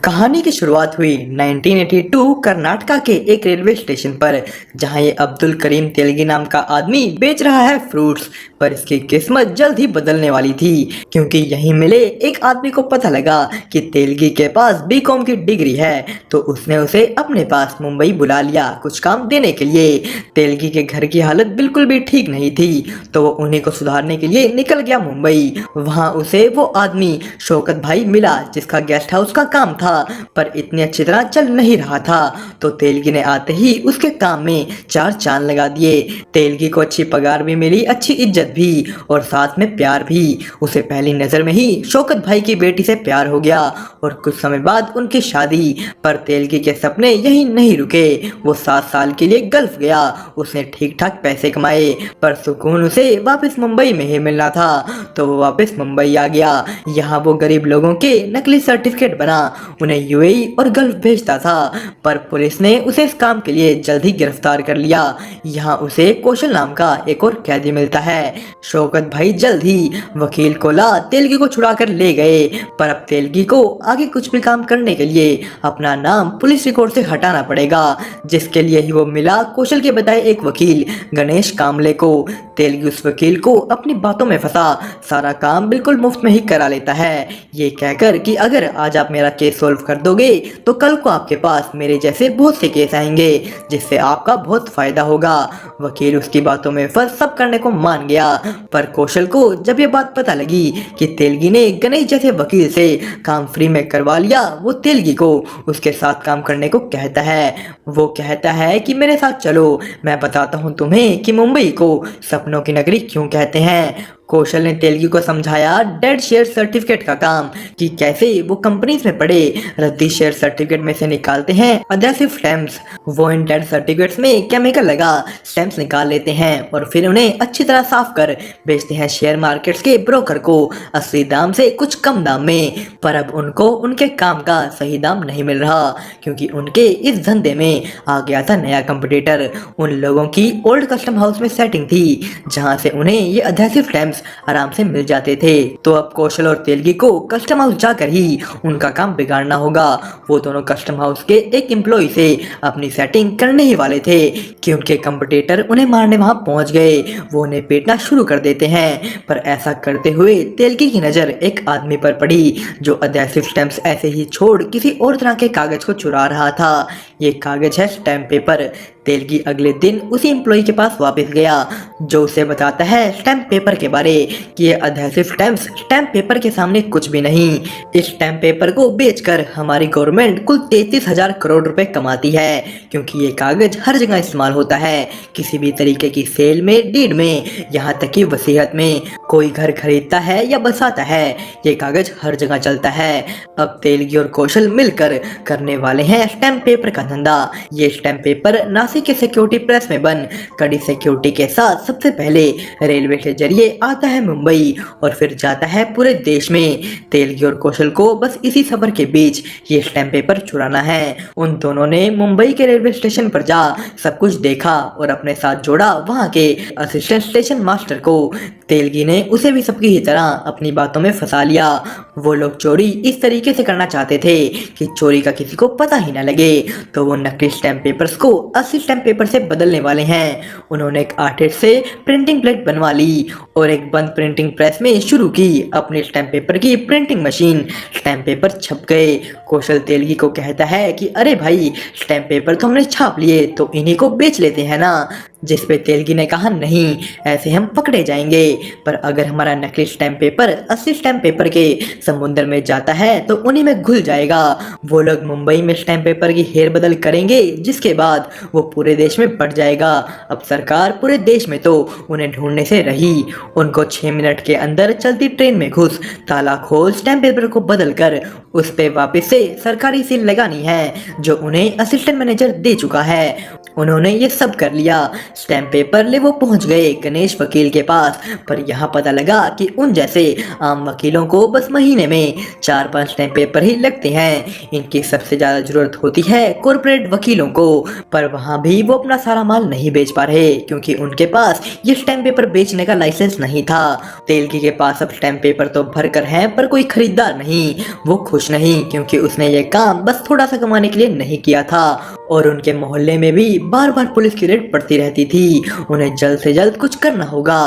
कहानी की शुरुआत हुई 1982 कर्नाटका के एक रेलवे स्टेशन पर, जहां ये अब्दुल करीम तेलगी नाम का आदमी बेच रहा है फ्रूट्स। पर इसकी किस्मत जल्द ही बदलने वाली थी, क्योंकि यहीं मिले एक आदमी को पता लगा कि तेलगी के पास बीकॉम की डिग्री है। तो उसने उसे अपने पास मुंबई बुला लिया कुछ काम देने के लिए। तेलगी के घर की हालत बिल्कुल भी ठीक नहीं थी, तो वो उन्हीं को सुधारने के लिए निकल गया मुंबई। वहां उसे वो आदमी शौकत भाई मिला, जिसका गेस्ट हाउस का काम था, पर इतनी अच्छी तरह चल नहीं रहा था। तो तेलगी ने आते ही उसके काम में चार चांद लगा दिए। तेलगी को अच्छी पगार भी मिली, अच्छी इज्जत भी, और साथ में प्यार भी। उसे पहली नजर में ही शौकत भाई की बेटी से प्यार हो गया और कुछ समय बाद उनकी शादी। पर तेलगी के सपने यही नहीं रुके, वो 7 साल के लिए गल्फ गया। उसने ठीक ठाक पैसे कमाए, पर सुकून उसे वापस मुंबई में ही मिलना था, तो वो वापस मुंबई आ गया। यहाँ वो गरीब लोगों के नकली सर्टिफिकेट बना उन्हें यूएई और गल्फ भेजता था। पर पुलिस ने उसे इस काम के लिए जल्द ही गिरफ्तार कर लिया। यहाँ उसे कौशल नाम का एक और कैदी मिलता है। शौकत भाई जल्द ही वकील को ला तेलगी को छुड़ा कर ले गए। पर अब तेलगी को आगे कुछ भी काम करने के लिए अपना नाम पुलिस रिकॉर्ड से हटाना पड़ेगा, जिसके लिए ही वो मिला कौशल के बताए एक वकील गणेश कामले को। तेलगी उस वकील को अपनी बातों में फंसा सारा काम बिल्कुल मुफ्त में ही करा लेता है, ये कहकर कि अगर आज आप मेरा केस सॉल्व कर दोगे तो कल को आपके पास मेरे जैसे बहुत से केस आएंगे, जिससे आपका बहुत फायदा होगा। वकील उसकी बातों में फंस सब करने को मान गया। पर कौशल को जब ये बात पता लगी कि तेलगी ने गणेश जैसे वकील से काम फ्री में करवा लिया, वो तेलगी को उसके साथ काम करने को कहता है। वो कहता है कि मेरे साथ चलो, मैं बताता हूँ तुम्हें कि मुंबई को सपनों की नगरी क्यों कहते हैं। कौशल ने तेलगी को समझाया डेड शेयर सर्टिफिकेट का काम, कि कैसे वो कंपनीज में पड़े रद्दी शेयर सर्टिफिकेट में से निकालते हैं अधेसिव स्टैम्प्स। वो इन डेड सर्टिफिकेट्स में केमिकल लगा स्टैम्प्स निकाल लेते हैं और फिर उन्हें अच्छी तरह साफ कर बेचते हैं शेयर मार्केट्स के ब्रोकर को असली दाम से कुछ कम दाम में। पर अब उनको उनके काम का सही दाम नहीं मिल रहा, क्योंकि उनके इस धंधे में आ गया था नया कंपटीटर। उन लोगों की ओल्ड कस्टम हाउस में सेटिंग थी, जहां से उन्हें ये अधेसिव स्टैम्प्स आराम से मिल जाते थे। तो अब कौशल और तेलगी को कस्टम हाउस जाकर ही उनका काम बिगाड़ना होगा। वो दोनों कस्टम हाउस के एक एम्प्लॉय से अपनी सेटिंग करने ही वाले थे कि उनके कंपटीटर उन्हें मारने वहां पहुंच गए। वो उन्हें पीटना शुरू कर देते हैं। पर ऐसा करते हुए तेलगी की नजर एक आदमी पर पड़ी, जो अधेसिव स्टैम्प्स ऐसे ही छोड़ किसी और तरह के कागज को चुरा रहा था। ये कागज है स्टैम्प पेपर। तेलगी अगले दिन उसी एम्प्लॉय के पास वापस गया, जो उसे बताता है स्टैम्प पेपर के बारे, कि ये अधेसिव स्टैम्प्स स्टैम्प पेपर के सामने कुछ भी नहीं। इस स्टैम्प पेपर को बेचकर हमारी गवर्नमेंट कुल 33,000 करोड़ रुपए कमाती है, क्योंकि ये कागज हर जगह इस्तेमाल होता है, किसी भी तरीके की सेल में, डीड में, यहाँ तक कि वसीयत में। कोई घर खरीदता है या बसाता है, ये कागज हर जगह चलता है। अब तेलगी और कौशल मिलकर करने वाले हैं स्टैम्प पेपर का धंधा। ये स्टैम्प पेपर नासिक के सिक्योरिटी प्रेस में बन कड़ी सिक्योरिटी के साथ सबसे पहले रेलवे के जरिए आता है मुंबई और फिर जाता है पूरे देश में। तेलगी और कौशल को बस इसी सफर के बीच ये स्टैम्प पेपर चुराना है। उन दोनों ने मुंबई के रेलवे स्टेशन पर जा सब कुछ देखा और अपने साथ जोड़ा वहां के असिस्टेंट स्टेशन मास्टर को। तेलगी ने उसे भी सबकी ही तरह अपनी बातों में फंसा लिया। वो लोग चोरी इस तरीके से करना चाहते थे कि चोरी का किसी को पता ही ना लगे, तो वो नकली स्टैम्प पेपर्स को असली स्टैम्प पेपर से बदलने वाले हैं। उन्होंने एक आर्टिस्ट से प्रिंटिंग प्लेट बनवा ली और एक बंद प्रिंटिंग प्रेस में शुरू की अपने स्टैम्प पेपर की प्रिंटिंग मशीन। स्टैम्प पेपर छप गए। कौशल तेलगी को कहता है कि अरे भाई, स्टैम्प पेपर तो हमने छाप लिए, तो इन्हीं को बेच लेते हैं ना। जिस पे तेलगी ने कहा नहीं, ऐसे हम पकड़े जाएंगे। पर अगर हमारा नकली स्टैम्प पेपर असली स्टैम्प पेपर के समुद्र में जाता है तो उन्हीं में घुल जाएगा। वो लोग मुंबई में स्टैम्प पेपर की हेर बदल करेंगे, जिसके बाद वो पूरे देश में बढ़ जाएगा। अब सरकार पूरे देश में तो उन्हें ढूंढने से रही। उनको 6 मिनट के अंदर चलती ट्रेन में घुस ताला खोल स्टैम्प पेपर को बदल कर उस पे वापस से सरकारी सील लगानी है, जो उन्हें असिस्टेंट मैनेजर दे चुका है। उन्होंने ये सब कर लिया। स्टैम्प पेपर ले वो पहुंच गए गणेश वकील के पास। पर यहाँ पता लगा कि उन जैसे आम वकीलों को बस महीने में 4-5 स्टैम्प पेपर ही लगते हैं। इनकी सबसे ज़्यादा ज़रूरत होती है कॉर्पोरेट वकीलों को। पर वहाँ भी वो अपना सारा माल नहीं बेच पा रहे क्योंकि उनके पास ये स्टैम्प पेपर बेचने का लाइसेंस नहीं था। तेलगी के पास अब स्टैम्प पेपर तो भर कर हैं पर कोई खरीदार नहीं। वो खुश नहीं क्योंकि उसने ये काम बस थोड़ा सा कमाने के लिए नहीं किया था। और उनके मोहल्ले में भी बार बार पुलिस की रेड पड़ती रहती थी। उन्हें जल्द से जल्द कुछ करना होगा।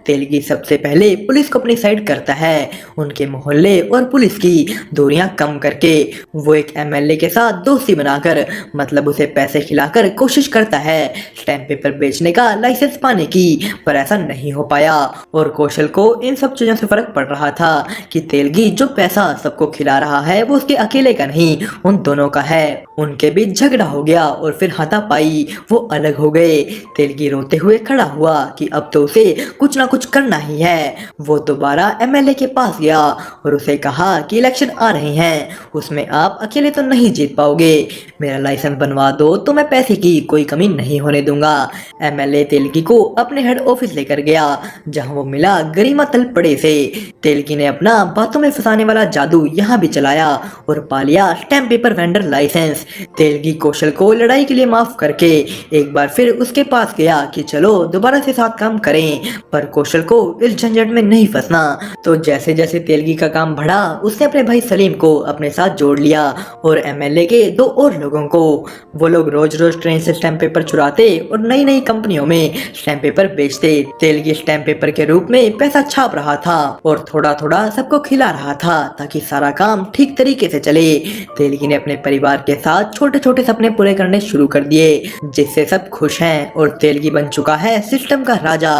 तेलगी सबसे पहले पुलिस को अपनी साइड करता है। उनके मोहल्ले और पुलिस की दूरियां कम करके वो एक एमएलए के साथ दोस्ती बनाकर मतलब उसे पैसे खिलाकर कोशिश करता है स्टैम्प पेपर बेचने का लाइसेंस पाने की। पर ऐसा नहीं हो पाया और कौशल को इन सब चीजों से फर्क पड़ रहा था कि तेलगी जो पैसा सबको खिला रहा है वो उसके अकेले का नहीं, उन दोनों का है। उनके बीच झगड़ा हो गया और फिर हाथापाई, वो अलग हो गए। तेलगी रोते हुए खड़ा हुआ कि अब तो उसे कुछ ना कुछ करना ही है। वो दोबारा एमएलए के पास गया और उसे कहा कि इलेक्शन आ रहे हैं, उसमें आप अकेले तो नहीं जीत पाओगे, मेरा लाइसेंस बनवा दो तो मैं पैसे की कोई कमी नहीं होने दूंगा। एमएलए तेलगी को अपने हेड ऑफिस लेकर गया जहां वो मिला गरिमा तलपड़े से। तेलगी ने अपना बातों में फंसाने वाला जादू यहाँ भी चलाया और पा लिया stamp paper vendor licence. Telgi Kaushal को लड़ाई के लिए माफ करके एक बार फिर उसके पास गया कि चलो दोबारा से साथ काम करें। पर कौशल को इस झंझट में नहीं फंसना। तो जैसे जैसे तेलगी का काम बढ़ा उसने अपने भाई सलीम को अपने साथ जोड़ लिया और एमएलए के 2 और लोगों को। वो लोग रोज रोज ट्रेन से स्टैम्प पेपर चुराते और नई नई कंपनियों में स्टैम्प पेपर बेचते। तेलगी स्टैम्प पेपर के रूप में पैसा छाप रहा था और थोड़ा थोड़ा सबको खिला रहा था ताकि सारा काम ठीक तरीके से चले। तेलगी ने अपने परिवार के साथ छोटे छोटे सपने पूरे करने शुरू कर दिए जिससे सब खुश हैं और तेलगी बन चुका है सिस्टम का राजा।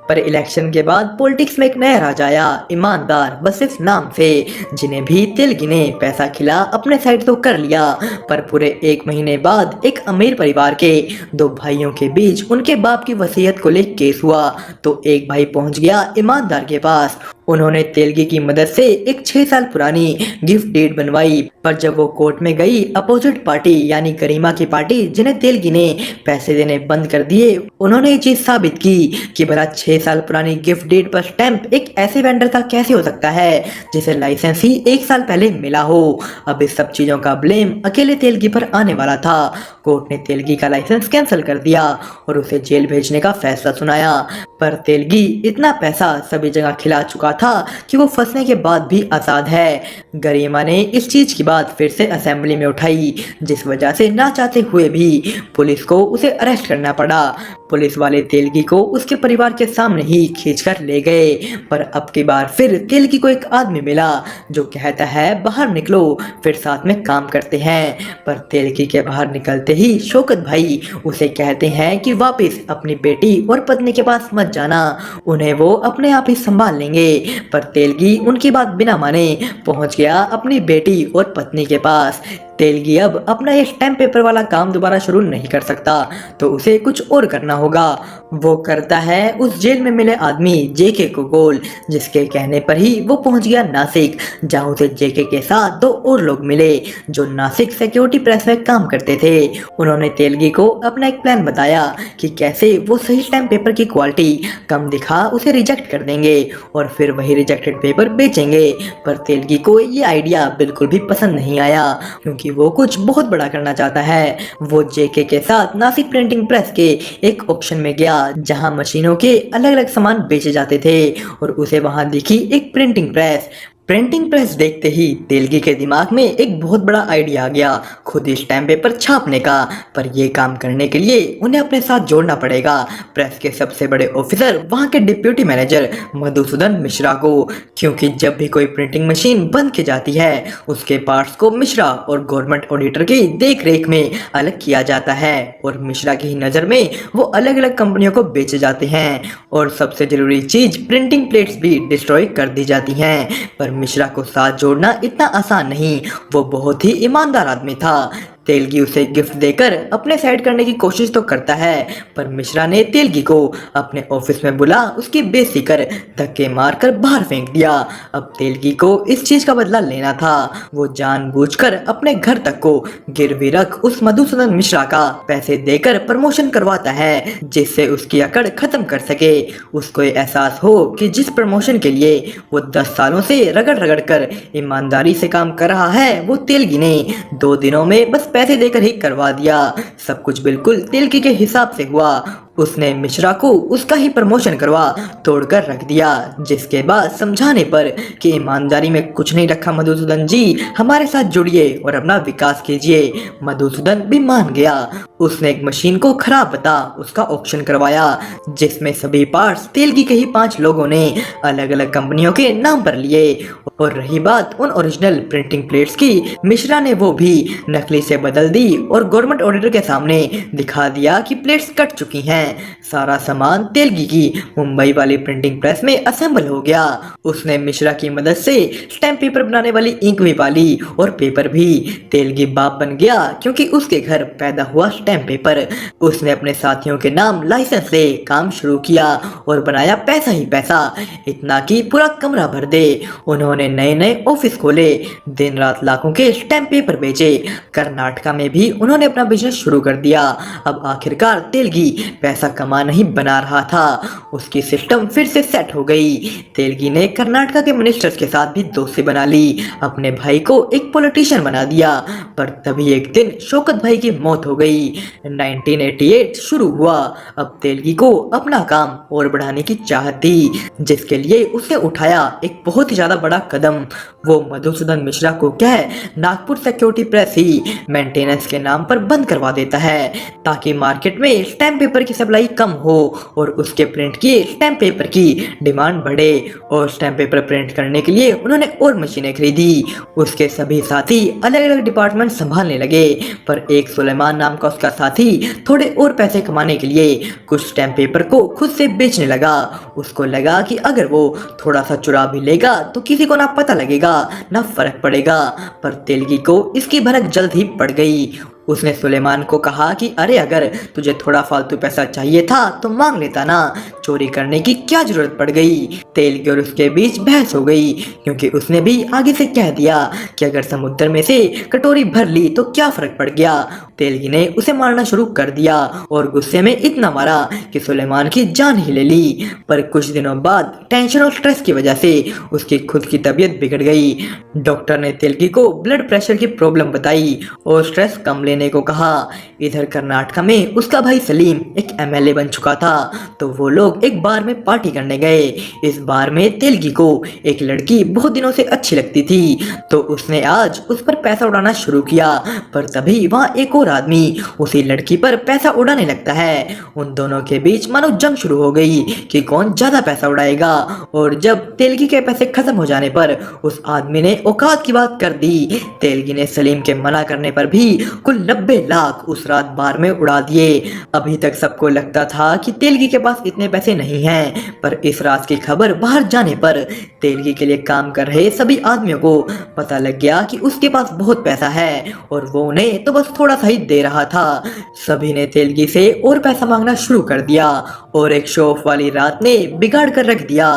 पर इलेक्शन के बाद पॉलिटिक्स में एक नया राजा आया, ईमानदार बस सिर्फ नाम से, जिन्हें भी तेलगी ने पैसा खिला अपने साइड तो कर लिया। पर पूरे 1 महीने बाद एक अमीर परिवार के 2 भाइयों के बीच उनके बाप की वसीयत को लेकर केस हुआ। तो एक भाई पहुंच गया ईमानदार के पास। उन्होंने तेलगी की मदद से एक 6 साल पुरानी गिफ्ट डीड बनवाई। पर जब वो कोर्ट में गई अपोजिट पार्टी यानी गरिमा की पार्टी जिन्हें तेलगी ने पैसे देने बंद कर दिए, उन्होंने ये चीज साबित की कि भला 6 साल पुरानी गिफ्ट डीड पर स्टैंप एक ऐसे वेंडर का कैसे हो सकता है जिसे लाइसेंस ही 1 साल पहले मिला हो। अब इस सब चीजों का ब्लेम अकेले तेलगी पर आने वाला था। कोर्ट ने तेलगी का लाइसेंस कैंसिल कर दिया और उसे जेल भेजने का फैसला सुनाया। पर तेलगी इतना पैसा सभी जगह खिला चुका था कि वो फंसने के बाद भी आजाद है। गरिमा ने इस चीज की बात फिर से असेंबली में उठाई जिस वजह से ना चाहते हुए भी पुलिस को उसे अरेस्ट करना पड़ा। पुलिस वाले तेलगी को उसके परिवार के सामने ही खींचकर ले गए। पर अब की बार फिर तेलगी को एक आदमी मिला जो कहता है बाहर निकलो फिर साथ में काम करते हैं। पर तेलगी के बाहर निकलते ही शौकत भाई उसे कहते हैं कि वापस अपनी बेटी और पत्नी के पास मत जाना, उन्हें वो अपने आप ही संभाल लेंगे। पर तेलगी उनकी बात बिना माने पहुंच गया अपनी बेटी और पत्नी के पास। तेलगी अब अपना ये स्टैम्प पेपर वाला काम दोबारा शुरू नहीं कर सकता तो उसे कुछ और करना होगा। वो करता है उस जेल में मिले आदमी जेके को कॉल, जिसके कहने पर ही वो पहुंच गया नासिक जहां उसे जेके के साथ 2 और लोग मिले जो नासिक सिक्योरिटी प्रेस में काम करते थे। उन्होंने तेलगी को अपना एक प्लान बताया कि कैसे वो सही स्टैम्प पेपर की क्वालिटी कम दिखा उसे रिजेक्ट कर देंगे और फिर वही रिजेक्टेड पेपर बेचेंगे। पर तेलगी को ये आइडिया बिल्कुल भी पसंद नहीं आया क्योंकि वो कुछ बहुत बड़ा करना चाहता है। वो जेके के साथ नासिक प्रिंटिंग प्रेस के एक ऑक्शन में गया जहां मशीनों के अलग अलग सामान बेचे जाते थे और उसे वहां दिखी एक प्रिंटिंग प्रेस। प्रिंटिंग प्रेस देखते ही तेलगी के दिमाग में एक बहुत बड़ा आइडिया आ गया खुद ही स्टैम्प पेपर छापने का। पर यह काम करने के लिए उन्हें अपने साथ जोड़ना पड़ेगा प्रेस के सबसे बड़े ऑफिसर वहां के डिप्यूटी मैनेजर मधुसूदन मिश्रा को, क्योंकि जब भी कोई प्रिंटिंग मशीन बंद की जाती है उसके पार्ट्स को मिश्रा और गवर्नमेंट ऑडिटर की देख रेख में अलग किया जाता है और मिश्रा की नज़र में वो अलग अलग कंपनियों को बेचे जाते हैं और सबसे जरूरी चीज प्रिंटिंग प्लेट्स भी डिस्ट्रॉय कर दी जाती हैं। पर मिश्रा को साथ जोड़ना इतना आसान नहीं, वो बहुत ही ईमानदार आदमी था। तेलगी उसे गिफ्ट देकर अपने साइड करने की कोशिश तो करता है, पर मिश्रा ने तेलगी को अपने ऑफिस में बुला उसकी बेइज्जती कर धक्के मारकर बाहर फेंक दिया। अब तेलगी को इस चीज का बदला लेना था। वो जानबूझकर अपने घर तक को गिरवी रख उस मधुसूदन मिश्रा का पैसे देकर प्रमोशन करवाता है, जिससे उसकी अकड़ खत्म कर सके। उसको ये एहसास हो कि जिस प्रमोशन के लिए वो 10 सालों से रगड़ रगड़ कर ईमानदारी से काम कर रहा है, वो तेलगी ने 2 दिनों में बस पैसे देकर ही करवा दिया। सब कुछ बिल्कुल तेलगी के हिसाब से हुआ। उसने मिश्रा को उसका ही प्रमोशन करवा तोड़कर रख दिया, जिसके बाद समझाने पर कि ईमानदारी में कुछ नहीं रखा मधुसूदन जी, हमारे साथ जुड़िए और अपना विकास कीजिए। मधुसूदन भी मान गया। उसने एक मशीन को खराब बता उसका ऑक्शन करवाया, जिसमें सभी पार्ट्स तेलगी के ही 5 लोगों ने अलग अलग कंपनियों के नाम पर लिए। और रही बात उन ओरिजिनल प्रिंटिंग प्लेट्स की, मिश्रा ने वो भी नकली से बदल दी और गवर्नमेंट ऑडिटर के सामने दिखा दिया कि प्लेट्स कट चुकी हैं। सारा सामान तेलगी की मुंबई वाली प्रिंटिंग प्रेस में असेंबल हो गया। उसने मिश्रा की मदद से स्टैम्प पेपर बनाने वाली इंक भी पाली और पेपर भी। तेलगी बाप बन गया क्योंकि उसके घर पैदा हुआ स्टैम्प पेपर। उसने अपने साथियों के नाम लाइसेंस से काम शुरू किया और बनाया पैसा ही पैसा, इतना कि पूरा कमरा भर दे। उन्होंने नए नए ऑफिस खोले, दिन रात लाखों के स्टैम्प पेपर बेचे। कर्नाटका में भी उन्होंने अपना बिजनेस शुरू कर दिया। अब आखिरकार तेलगी पैसा कमा नहीं बना रहा था, उसकी सिस्टम फिर से सेट हो गई। तेलगी ने कर्नाटका के मिनिस्टर्स के साथ भी दोस्ती बना ली, अपने भाई को एक पॉलिटिशियन बना दिया। पर तभी एक दिन शौकत भाई की मौत हो गई। 1988 शुरू हुआ। अब तेलगी को अपना काम और बढ़ाने की चाहत थी, जिसके लिए उसने उठाया एक बहुत ही ज्यादा बड़ा कदम। वो मधुसूदन मिश्रा को क्या है, नागपुर सिक्योरिटी प्रेस ही मेंटेनेंस के नाम पर बंद करवा देता है, ताकि मार्केट में स्टैम्प पेपर की सप्लाई कम हो और उसके प्रिंट किए स्टैम्प पेपर की डिमांड बढ़े। और स्टैम्प पेपर प्रिंट करने के लिए उन्होंने और मशीनें खरीदी। उसके सभी साथी अलग अलग डिपार्टमेंट संभालने लगे, पर एक सुलेमान नाम का उसका साथी थोड़े और पैसे कमाने के लिए कुछ स्टैम्प पेपर को खुद से बेचने लगा। उसको लगा कि अगर वो थोड़ा सा चुरा भी लेगा तो किसी को ना पता लगेगा ना फर्क पड़ेगा। पर तेलगी को इसकी भनक जल्द ही पड़ गई। उसने सुलेमान को कहा कि अरे अगर तुझे थोड़ा फालतू पैसा चाहिए था तो मांग लेता ना, चोरी करने की क्या जरूरत पड़ गई। तेलगी और उसके बीच बहस हो गई, क्योंकि उसने भी आगे से कह दिया कि अगर समुद्र में से कटोरी भर ली तो क्या फर्क पड़ गया। तेलगी ने उसे मारना शुरू कर दिया और गुस्से में इतना मारा कि सुलेमान की जान ही ले ली। पर कुछ दिनों बाद टेंशन और स्ट्रेस की वजह से उसकी खुद की तबीयत बिगड़ गई। डॉक्टर ने तेलगी को ब्लड प्रेशर की प्रॉब्लम बताई और स्ट्रेस कम लेने को कहा। इधर कर्नाटका में उसका भाई सलीम एक एमएलए बन चुका था, तो वो लोग एक बार में पार्टी करने गए। इस बार में तेलगी को एक लड़की बहुत दिनों से अच्छी लगती थी, तो उसने आज उस पर पैसा उड़ाना शुरू किया। पर तभी वहाँ एक और आदमी उसी लड़की पर पैसा उड़ाने लगता है। उन दोनों के बीच मानो जंग शुरू हो गई कि कौन ज्यादा पैसा उड़ाएगा। और जब तेलगी के पैसे खत्म हो जाने पर उस आदमी ने औकात की बात कर दी। तेलगी ने सलीम के मना करने पर भी कुल 90 लाख उस रात बार में उड़ा दिए। अभी तक सबको लगता था कि तेलगी के पास इतने पैसे नहीं हैं, पर इस राज की खबर बाहर जाने पर तेलगी के लिए काम कर रहे सभी आदमियों को पता लग गया कि उसके पास बहुत पैसा है और वो उन्हें तो बस थोड़ा सा ही दे रहा था। सभी ने तेलगी से और पैसा मांगना शुरू कर दिया और एक शो ऑफ वाली रात ने बिगाड़ कर रख दिया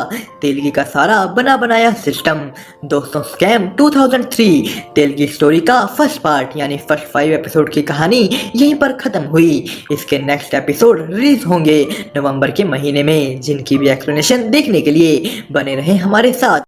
तेलगी का सारा बना बनाया सिस्टम। दोस्तों, स्कैम 2003 तेलगी स्टोरी का फर्स्ट पार्ट यानी फर्स्ट 5 एपिसोड की कहानी यहीं पर खत्म हुई। इसके नेक्स्ट एपिसोड रिलीज होंगे नवंबर के महीने में, जिनकी भी एक्सप्लेनेशन देखने के लिए बने रहे हमारे साथ।